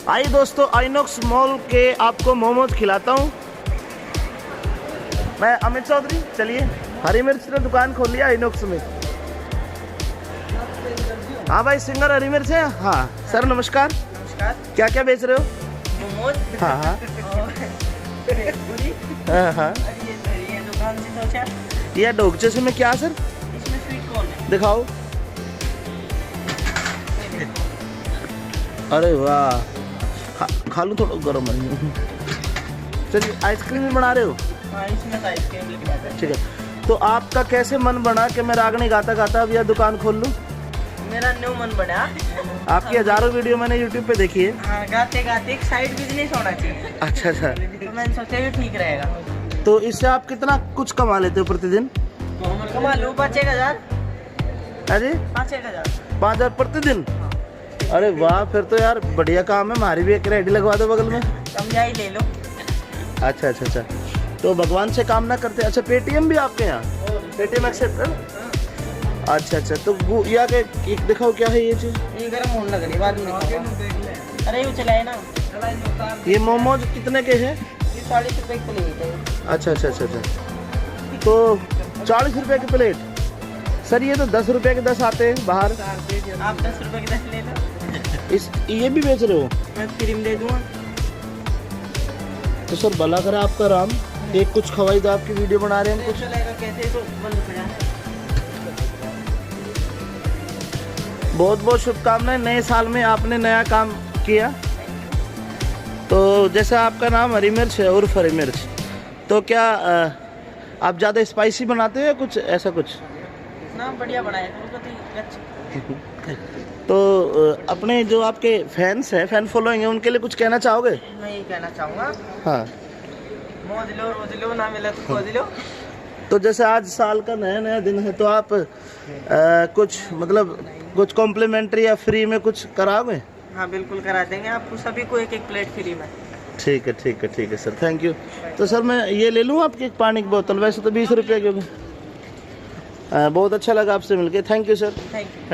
आइए दोस्तों, आइनॉक्स मॉल के आपको मोमोज खिलाता हूँ। मैं अमित चौधरी। चलिए, हरी मिर्च ने दुकान खोल लिया आइनॉक्स में। हाँ भाई, सिंगर हरी मिर्च है। हाँ सर, नमस्कार। नमस्कार। क्या क्या बेच रहे हो? मोमोज। हाँ हाँ पूरी। हाँ हाँ। ये दुकान से सोचा ये डोगचे से में क्या सर? इसमें स्वीट कॉर्न है। दिखाओ। अरे वाह, खा लूँ, थोड़ा गर्म है। चलिए, आइसक्रीम भी बना रहे हो? हाँ, इसमें तो आइसक्रीम लिख जाता है। ठीक है। तो आपका कैसे मन बना कि मैं रागनी गाता गाता अब यह दुकान खोल लूँ? मेरा न्यू मन बना। आपकी हजारों वीडियो मैंने यूट्यूब पे देखी है। हाँ, गाते गाते एक साइड बिजनेस होना चाहिए। अच्छा अच्छा। तो मैंने सोचा भी ठीक रहेगा। तो इससे आप कितना कुछ कमा लेते हो प्रतिदिन? कमा लूँ 5-1000। अरे 5-1000। 5,000 प्रतिदिन? अरे वाह, फिर तो यार बढ़िया काम है। हमारी भी एक रेडी लगवा दो बगल में। समझा ही ले लो। अच्छा अच्छा अच्छा। तो भगवान से काम ना करते। अच्छा, पेटीएम भी आपके यहाँ? पेटीएम एक्सेप्ट है? अच्छा अच्छा। तो वो या के एक दिखाओ, क्या है ये चीज़? ये गर्म होने लग रही, बाद में दिखाऊंगा। अरे वो चलाए ना। ये मोमोज कितने के हैं? ये 40 रुपए की प्लेट है। अच्छा अच्छा अच्छा अच्छा। तो 40 रुपए की प्लेट? सर ये तो 10 रुपए के 10 आते हैं बाहर। आप 10 रुपए की 10 ले लो। ये भी बेच रहे हो? मैं फ्री में दे दूँगा। तो सर भला करे आपका राम, एक कुछ खवाई दो, आपकी वीडियो बना रहे हैं हम कुछ। चलेगा कैसे तो बंद हो जाए। बहुत बहुत शुभकामनाएं, नए साल में आपने नया काम किया। तो जैसा आपका नाम हरी मिर्च है, उर्फ हरी मिर्च, तो क्या आप ज़्यादा स्पाइसी बनाते हो या कुछ ऐसा कुछ? ना बढ़िया बनाया तो तो अपने जो आपके फैंस हैं, फैन फॉलोइंग है, उनके लिए कुछ कहना चाहोगे? मैं यही कहना चाहूँगा, हाँ। मौज लो रोज लो, ना मिला तो खोज लो। तो जैसे आज साल का नया नया दिन है, तो आप कुछ मतलब कुछ कॉम्प्लीमेंट्री या फ्री में कुछ कराओगे? हाँ बिल्कुल करा देंगे आपको सभी को, एक प्लेट फ्री में। ठीक है ठीक है ठीक है सर, थैंक यू। तो सर मैं ये ले लूँ आपकी एक पानी की बोतल? वैसे तो 20 रुपये की होगी। बहुत अच्छा लगा आपसे मिलके। Thank you sir. Thank you. Thank you.